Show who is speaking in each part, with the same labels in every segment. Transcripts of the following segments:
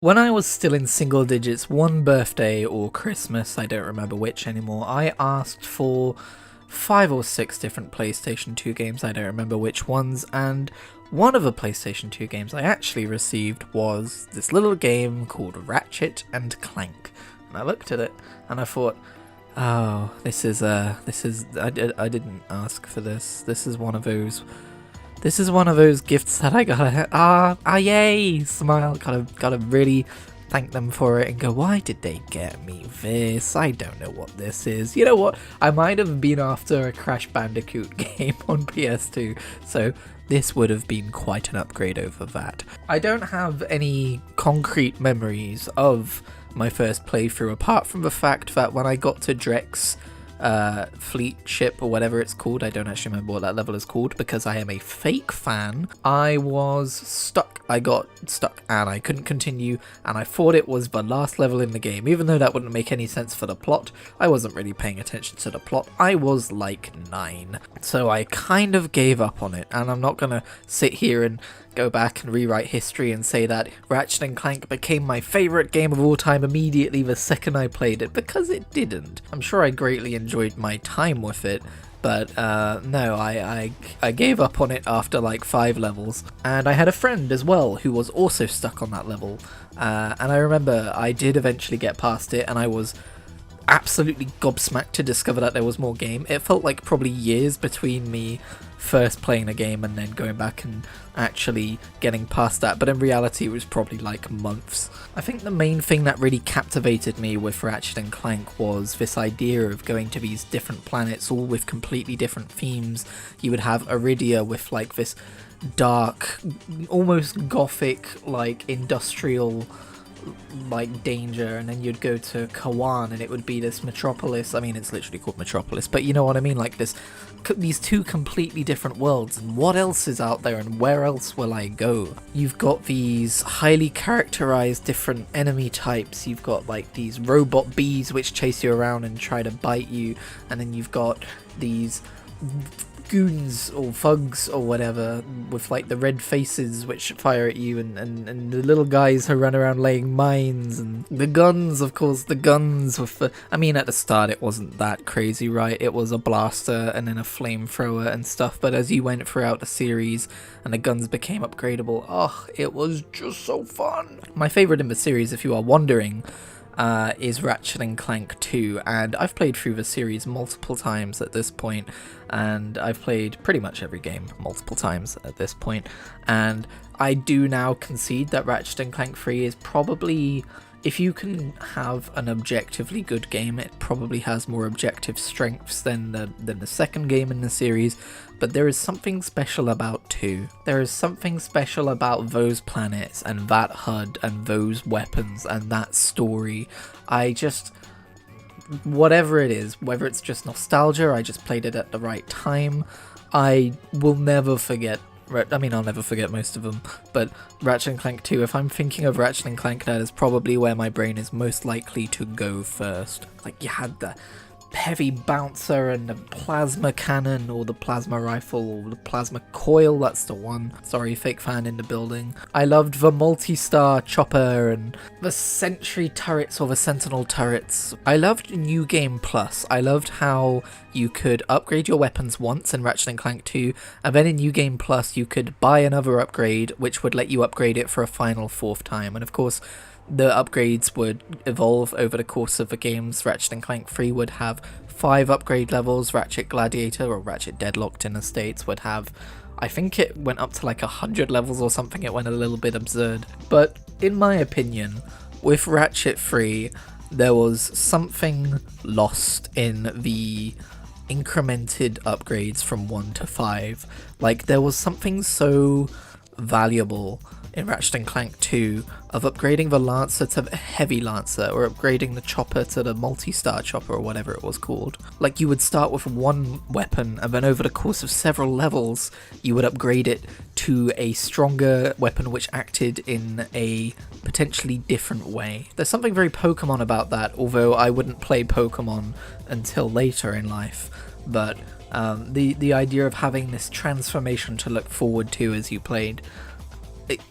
Speaker 1: When I was still in single digits, one birthday or Christmas, I don't remember which anymore, I asked for 5 or 6 different PlayStation 2 games, I don't remember which ones, and one of the PlayStation 2 games I actually received was this little game called Ratchet and Clank. And I looked at it and I thought, oh, I didn't ask for this. This is one of those gifts that I gotta, yay, smile, gotta really thank them for it and go, why did they get me this? I don't know what this is. You know what? I might have been after a Crash Bandicoot game on PS2, so this would have been quite an upgrade over that. I don't have any concrete memories of my first playthrough, apart from the fact that when I got to Drek's fleet ship or whatever it's called, I don't actually remember what that level is called because I am a fake fan, I was stuck. I got stuck and I couldn't continue, and I thought it was the last level in the game, even though that wouldn't make any sense for the plot. I wasn't really paying attention to the plot. I was like 9, so I kind of gave up on it, and I'm not gonna sit here and go back and rewrite history and say that Ratchet and Clank became my favourite game of all time immediately the second I played it, because it didn't. I'm sure I greatly enjoyed my time with it, but no, I gave up on it after like 5 levels. And I had a friend as well who was also stuck on that level, and I remember I did eventually get past it, and I was absolutely gobsmacked to discover that there was more game. It felt like probably years between me first playing a game and then going back and actually getting past that, but in reality it was probably like months. I think the main thing that really captivated me with Ratchet and Clank was this idea of going to these different planets, all with completely different themes. You would have Iridia with like this dark, almost gothic, like industrial like danger, and then you'd go to Kawan and it would be this metropolis. I mean, it's literally called Metropolis, but you know what I mean, like these two completely different worlds, and what else is out there and where else will I go? You've got these highly characterized different enemy types. You've got like these robot bees which chase you around and try to bite you, and then you've got these goons or thugs or whatever with like the red faces which fire at you, and the little guys who run around laying mines, and the guns, of course, the guns with the, I mean, at the start it wasn't that crazy, right? It was a blaster and then a flamethrower and stuff, but as you went throughout the series and the guns became upgradable, oh, it was just so fun. My favorite in the series, if you are wondering, is Ratchet and Clank 2, and I've played through the series multiple times at this point, and I've played pretty much every game multiple times at this point, and I do now concede that Ratchet and Clank 3 is probably, if you can have an objectively good game, it probably has more objective strengths than the second game in the series, but there is something special about 2. There is something special about those planets and that HUD and those weapons and that story. Whatever it is, whether it's just nostalgia, I just played it at the right time, I will never forget. I mean, I'll never forget most of them, but Ratchet and Clank 2, if I'm thinking of Ratchet and Clank, that is probably where my brain is most likely to go first. Like, you had the heavy bouncer and the plasma cannon, or the plasma rifle, or the plasma coil, that's the one. Sorry, fake fan in the building. I loved the multi-star chopper and the sentry turrets, or the sentinel turrets. I loved New Game Plus. I loved how you could upgrade your weapons once in Ratchet and Clank 2, and then in New Game Plus you could buy another upgrade which would let you upgrade it for a final 4th time, and of course the upgrades would evolve over the course of the games. Ratchet and Clank 3 would have 5 upgrade levels. Ratchet Gladiator, or Ratchet Deadlocked in the States, would have, I think it went up to like 100 levels or something. It went a little bit absurd. But in my opinion, with Ratchet 3, there was something lost in the incremented upgrades from 1 to 5. Like, there was something so valuable in Ratchet and Clank 2 of upgrading the Lancer to the Heavy Lancer, or upgrading the Chopper to the Multi-Star Chopper, or whatever it was called. Like, you would start with one weapon, and then over the course of several levels, you would upgrade it to a stronger weapon which acted in a potentially different way. There's something very Pokemon about that, although I wouldn't play Pokemon until later in life, but the idea of having this transformation to look forward to as you played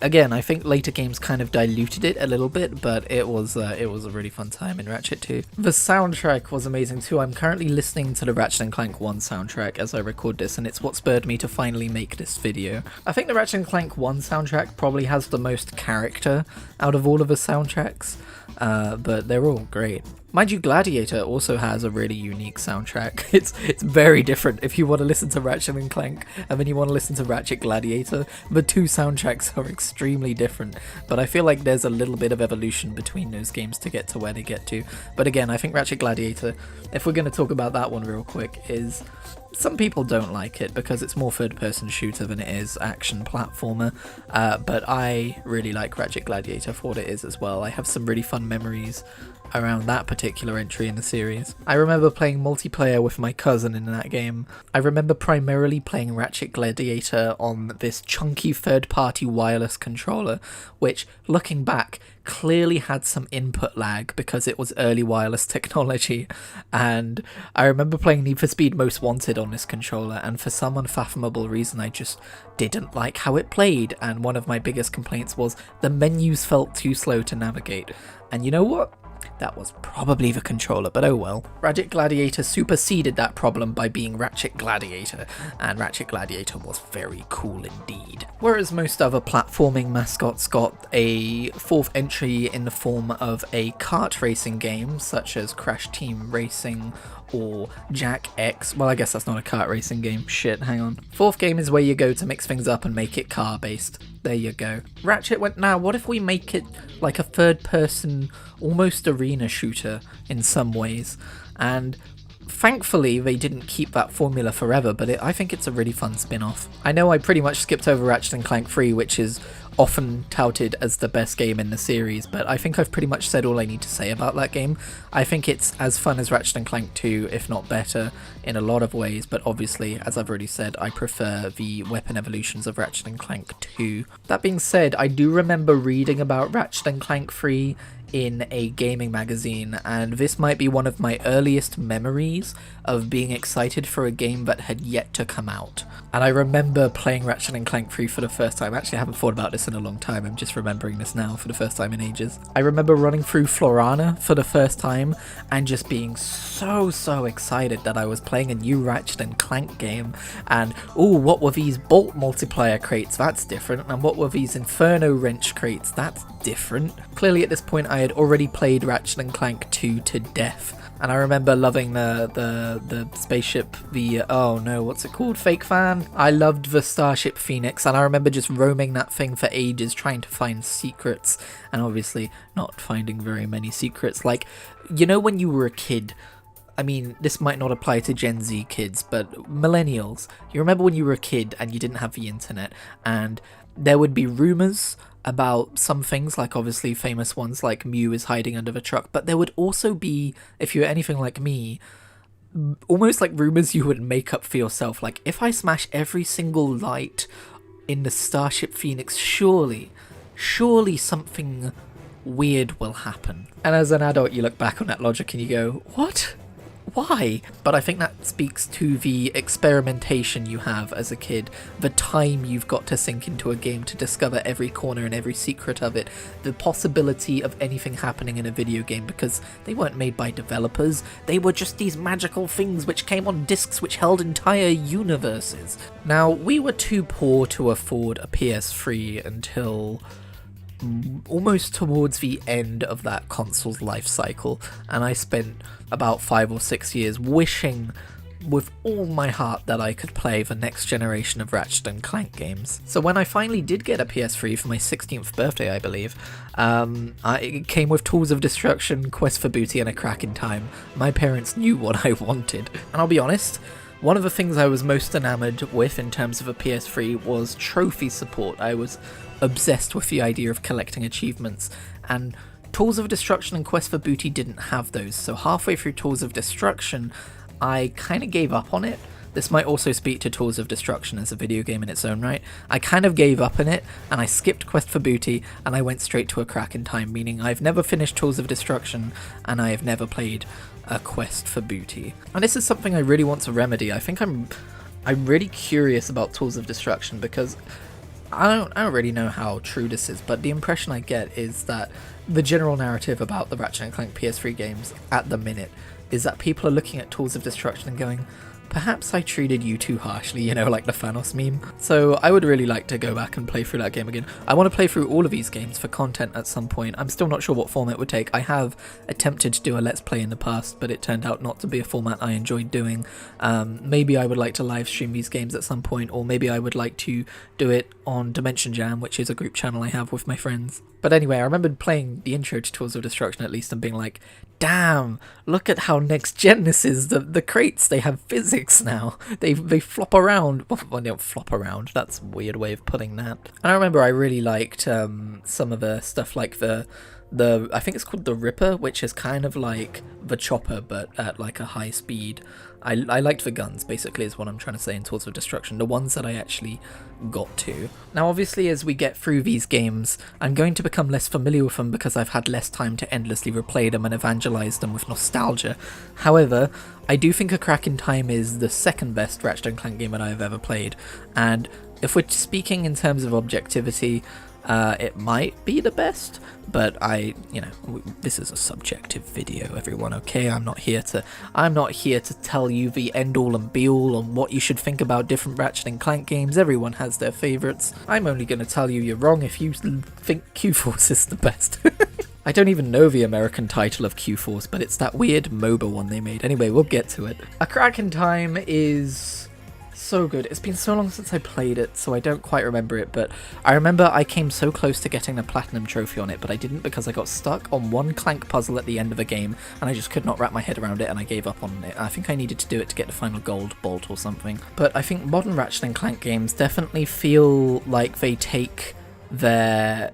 Speaker 1: again, I think later games kind of diluted it a little bit, but it was a really fun time in Ratchet 2. The soundtrack was amazing too. I'm currently listening to the Ratchet and Clank 1 soundtrack as I record this, and it's what spurred me to finally make this video. I think the Ratchet and Clank 1 soundtrack probably has the most character out of all of the soundtracks, but they're all great. Mind you, Gladiator also has a really unique soundtrack. It's very different. If you want to listen to Ratchet and Clank and then you want to listen to Ratchet Gladiator, the two soundtracks are extremely different, but I feel like there's a little bit of evolution between those games to get to where they get to. But again, I think Ratchet Gladiator, if we're going to talk about that one real quick, is some people don't like it because it's more third-person shooter than it is action platformer, but I really like Ratchet Gladiator for what it is as well. I have some really fun memories around that particular entry in the series. I remember playing multiplayer with my cousin in that game. I remember primarily playing Ratchet Gladiator on this chunky third-party wireless controller, which, looking back, clearly had some input lag because it was early wireless technology. And I remember playing Need for Speed Most Wanted on this controller, and for some unfathomable reason I just didn't like how it played, and one of my biggest complaints was the menus felt too slow to navigate. And you know what? That was probably the controller, but oh well. Ratchet Gladiator superseded that problem by being Ratchet Gladiator, and Ratchet Gladiator was very cool indeed. Whereas most other platforming mascots got a fourth entry in the form of a kart racing game, such as Crash Team Racing or Jack X. Well, I guess that's not a kart racing game. Shit, hang on. Fourth game is where you go to mix things up and make it car-based. There you go. Ratchet went, now what if we make it like a third-person, almost arena shooter in some ways? And thankfully they didn't keep that formula forever, but I think it's a really fun spin-off. I know I pretty much skipped over Ratchet and Clank 3, which is often touted as the best game in the series, but I think I've pretty much said all I need to say about that game. I think it's as fun as Ratchet and Clank 2, if not better, in a lot of ways, but obviously, as I've already said, I prefer the weapon evolutions of Ratchet and Clank 2. That being said, I do remember reading about Ratchet and Clank 3 in a gaming magazine, and this might be one of my earliest memories of being excited for a game that had yet to come out. And I remember playing Ratchet and Clank 3 for the first time. Actually, I haven't thought about this in a long time, I'm just remembering this now for the first time in ages. I remember running through Florana for the first time and just being so excited that I was playing a new Ratchet and Clank game, and ooh, what were these Bolt multiplier crates? That's different. And what were these Inferno wrench crates? That's different. Clearly at this point I had already played Ratchet and Clank 2 to death, and I remember loving the spaceship, oh no, what's it called? Fake fan? I loved the Starship Phoenix, and I remember just roaming that thing for ages trying to find secrets, and obviously not finding very many secrets. Like, you know when you were a kid, I mean, this might not apply to Gen Z kids, but millennials, you remember when you were a kid and you didn't have the internet, and there would be rumours about some things, like obviously famous ones like Mew is hiding under the truck, but there would also be, if you're anything like me, almost like rumours you would make up for yourself, like if I smash every single light in the Starship Phoenix, surely something weird will happen. And as an adult you look back on that logic and you go, what? Why? But I think that speaks to the experimentation you have as a kid, the time you've got to sink into a game to discover every corner and every secret of it, the possibility of anything happening in a video game, because they weren't made by developers, they were just these magical things which came on discs which held entire universes. Now, we were too poor to afford a PS3 until almost towards the end of that console's life cycle, and I spent about 5 or 6 years wishing with all my heart that I could play the next generation of Ratchet and Clank games. So when I finally did get a PS3 for my 16th birthday, I believe, it came with Tools of Destruction, Quest for Booty, and A Crack in Time. My parents knew what I wanted, and I'll be honest, one of the things I was most enamored with in terms of a PS3 was trophy support. I was obsessed with the idea of collecting achievements, and Tools of Destruction and Quest for Booty didn't have those, so halfway through Tools of Destruction I kind of gave up on it. This might also speak to Tools of Destruction as a video game in its own right. I kind of gave up on it, and I skipped Quest for Booty, and I went straight to A Crack in Time, meaning I've never finished Tools of Destruction, and I have never played a Quest for Booty. And this is something I really want to remedy. I think I'm really curious about Tools of Destruction, because I don't really know how true this is, but the impression I get is that the general narrative about the Ratchet and Clank PS3 games at the minute is that people are looking at Tools of Destruction and going, perhaps I treated you too harshly, you know, like the Thanos meme. So I would really like to go back and play through that game again. I want to play through all of these games for content at some point. I'm still not sure what format it would take. I have attempted to do a Let's Play in the past, but it turned out not to be a format I enjoyed doing. Maybe I would like to live stream these games at some point, or maybe I would like to do it on Dimension Jam, which is a group channel I have with my friends. But anyway, I remember playing the intro to Tools of Destruction at least and being like, damn, look at how next gen this is. The crates, they have physics now. They flop around. Well, they don't flop around. That's a weird way of putting that. And I remember I really liked some of the stuff like the I think it's called the Ripper, which is kind of like the Chopper but at like a high speed. I liked the guns, basically, is what I'm trying to say in Tools of Destruction, the ones that I actually got to. Now, obviously, as we get through these games, I'm going to become less familiar with them because I've had less time to endlessly replay them and evangelize them with nostalgia. However, I do think A Crack in Time is the second best Ratchet & Clank game that I've ever played, and if we're speaking in terms of objectivity, it might be the best, but this is a subjective video, everyone, okay? I'm not here to tell you the end-all and be-all on what you should think about different Ratchet and Clank games. Everyone has their favourites. I'm only going to tell you you're wrong if you think Q-Force is the best. I don't even know the American title of Q-Force, but it's that weird MOBA one they made. Anyway, we'll get to it. A Crack in Time is so good. It's been so long since I played it, so I don't quite remember it, but I remember I came so close to getting the platinum trophy on it, but I didn't because I got stuck on one Clank puzzle at the end of a game and I just could not wrap my head around it and I gave up on it. I think I needed to do it to get the final gold bolt or something. But I think modern Ratchet and Clank games definitely feel like they take their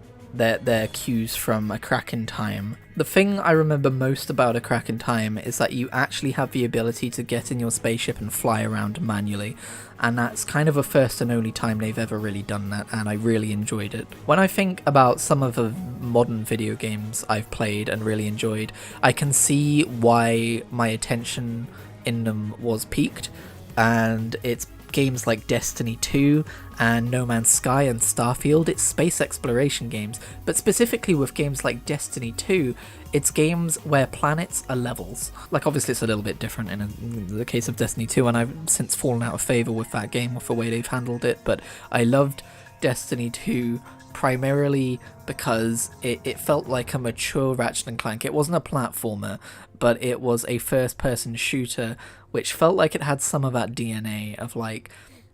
Speaker 1: cues from A Crack in Time. The thing I remember most about A Crack in Time is that you actually have the ability to get in your spaceship and fly around manually, and that's kind of a first and only time they've ever really done that, and I really enjoyed it. When I think about some of the modern video games I've played and really enjoyed, I can see why my attention in them was piqued, and it's games like Destiny 2 and No Man's Sky and Starfield. It's space exploration games, but specifically with games like Destiny 2, it's games where planets are levels. Like, obviously it's a little bit different in the case of Destiny 2, and I've since fallen out of favour with that game, with the way they've handled it, but I loved Destiny 2 primarily because it felt like a mature Ratchet and Clank. It wasn't a platformer, but it was a first-person shooter, which felt like it had some of that DNA of like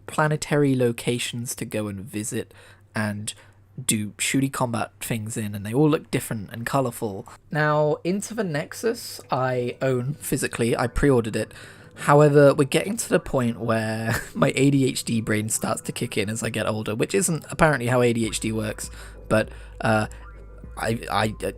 Speaker 1: planetary locations to go and visit and do shooty combat things in, and they all look different and colourful. Now, Into the Nexus I own physically. I pre-ordered it. However, we're getting to the point where my ADHD brain starts to kick in as I get older, which isn't apparently how ADHD works, but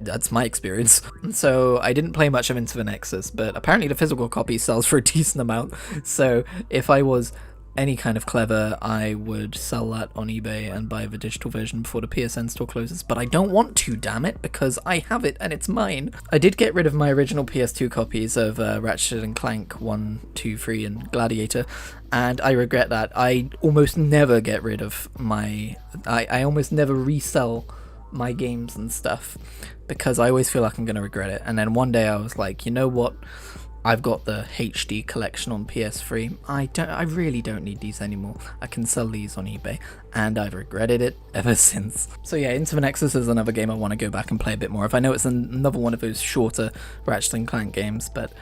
Speaker 1: that's my experience. So I didn't play much of Into the Nexus, but apparently the physical copy sells for a decent amount, so if I was any kind of clever, I would sell that on eBay and buy the digital version before the PSN store closes, but I don't want to, damn it, because I have it and it's mine. I did get rid of my original PS2 copies of Ratchet and Clank 1, 2, 3 and Gladiator, and I regret that. I almost never get rid of my... I almost never resell my games and stuff because I always feel like I'm going to regret it. And then one day I was like, you know what? I've got the HD collection on PS3. I really don't need these anymore. I can sell these on eBay, and I've regretted it ever since. So yeah, Into the Nexus is another game I want to go back and play a bit more of. I know it's another one of those shorter Ratchet and Clank games, but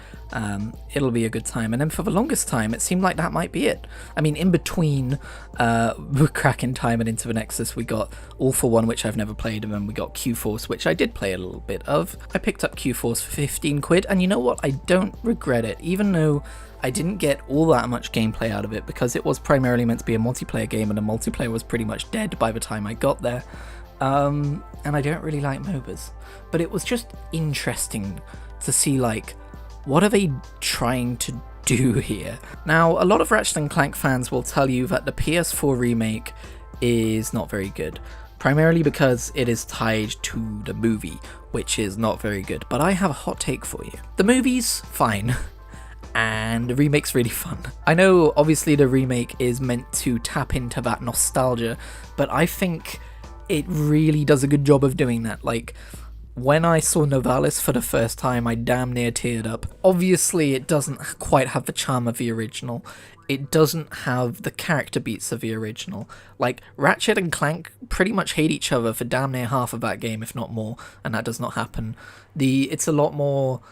Speaker 1: it'll be a good time. And then for the longest time, it seemed like that might be it. I mean, in between Crack in Time and Into the Nexus, we got All for One, which I've never played, and then we got Q-Force, which I did play a little bit of. I picked up Q-Force for 15 quid, and you know what? I don't regret it, even though I didn't get all that much gameplay out of it, because it was primarily meant to be a multiplayer game, and the multiplayer was pretty much dead by the time I got there. And I don't really like MOBAs, but it was just interesting to see, like, what are they trying to do here? Now, a lot of Ratchet and Clank fans will tell you that the PS4 remake is not very good, primarily because it is tied to the movie, which is not very good, but I have a hot take for you. The movie's fine, and the remake's really fun. I know obviously the remake is meant to tap into that nostalgia, but I think it really does a good job of doing that. Like, when I saw Novalis for the first time, I damn near teared up. Obviously, it doesn't quite have the charm of the original. It doesn't have the character beats of the original. Like, Ratchet and Clank pretty much hate each other for damn near half of that game, if not more, and that does not happen. It's a lot more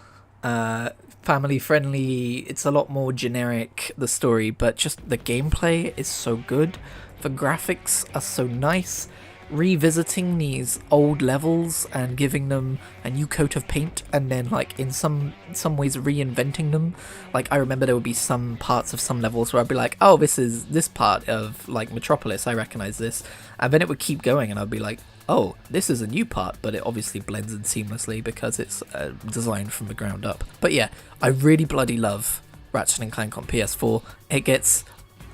Speaker 1: family friendly, it's a lot more generic, the story, but just the gameplay is so good. The graphics are so nice. Revisiting these old levels and giving them a new coat of paint, and then like in some ways reinventing them. Like, I remember there would be some parts of some levels where I'd be like, oh, this is this part of like Metropolis, I recognize this, and then it would keep going and I'd be like, oh, this is a new part, but it obviously blends in seamlessly because it's designed from the ground up. But yeah, I really bloody love Ratchet and Clank on PS4. It gets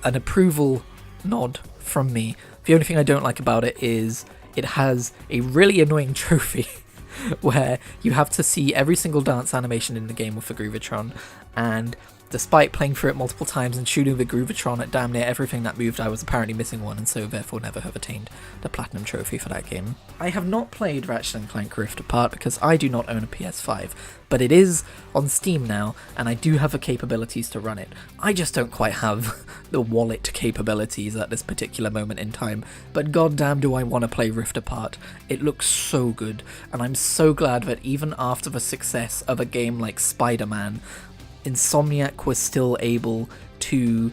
Speaker 1: an approval nod from me. The only thing I don't like about it is it has a really annoying trophy where you have to see every single dance animation in the game with the Groovatron, and despite playing through it multiple times and shooting the Groovatron at damn near everything that moved, I was apparently missing one, and so therefore never have attained the Platinum Trophy for that game. I have not played Ratchet and Clank Rift Apart because I do not own a PS5, but it is on Steam now, and I do have the capabilities to run it. I just don't quite have the wallet capabilities at this particular moment in time, but goddamn do I want to play Rift Apart. It looks so good, and I'm so glad that even after the success of a game like Spider-Man, Insomniac was still able to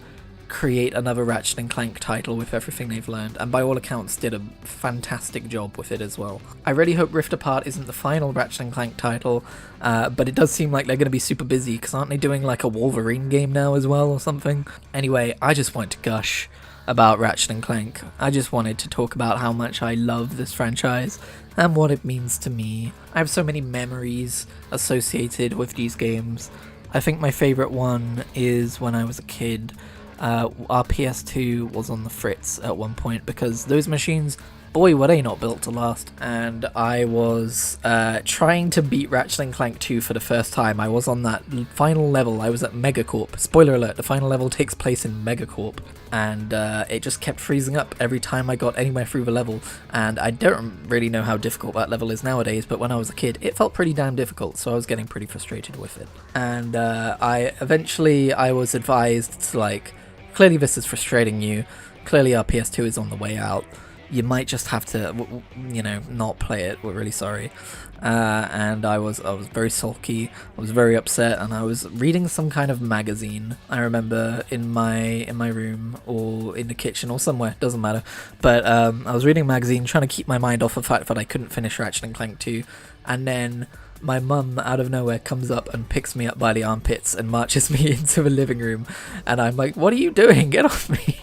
Speaker 1: create another Ratchet and Clank title with everything they've learned, and by all accounts did a fantastic job with it as well. I really hope Rift Apart isn't the final Ratchet and Clank title, but it does seem like they're going to be super busy, because aren't they doing like a Wolverine game now as well or something? Anyway, I just want to gush about Ratchet and Clank. I just wanted to talk about how much I love this franchise and what it means to me. I have so many memories associated with these games. I think my favourite one is when I was a kid. Our PS2 was on the fritz at one point because those machines, boy, were they not built to last. And I was trying to beat Ratchet and Clank 2 for the first time. I was on that final level. I was at Megacorp. Spoiler alert, the final level takes place in Megacorp. And it just kept freezing up every time I got anywhere through the level. And I don't really know how difficult that level is nowadays, but when I was a kid, it felt pretty damn difficult, so I was getting pretty frustrated with it. And I was advised to, like, clearly this is frustrating you. Clearly our PS2 is on the way out. You might just have to, not play it. We're really sorry. And I was very sulky. I was very upset, and I was reading some kind of magazine. I remember in my room or in the kitchen or somewhere, doesn't matter. But I was reading a magazine, trying to keep my mind off the fact that I couldn't finish Ratchet and Clank 2, and then my mum out of nowhere comes up and picks me up by the armpits and marches me into the living room, and I'm like, what are you doing? Get off me.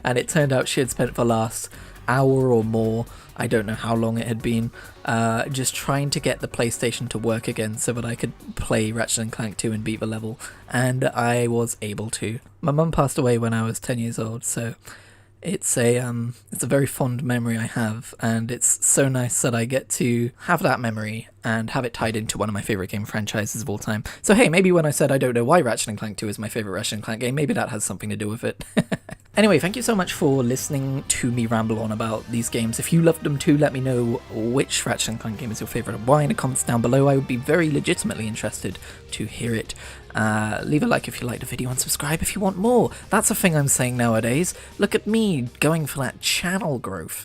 Speaker 1: And it turned out she had spent the last hour or more, I don't know how long it had been, just trying to get the PlayStation to work again so that I could play Ratchet and Clank 2 and beat the level, and I was able to. My mum passed away when I was 10 years old, so it's a very fond memory I have, and it's so nice that I get to have that memory and have it tied into one of my favourite game franchises of all time. So hey, maybe when I said I don't know why Ratchet and Clank 2 is my favourite Ratchet and Clank game, maybe that has something to do with it. Anyway, thank you so much for listening to me ramble on about these games. If you loved them too, let me know which Ratchet and Clank game is your favourite and why in the comments down below. I would be very legitimately interested to hear it. Leave a like if you liked the video and subscribe if you want more. That's a thing I'm saying nowadays. Look at me going for that channel growth.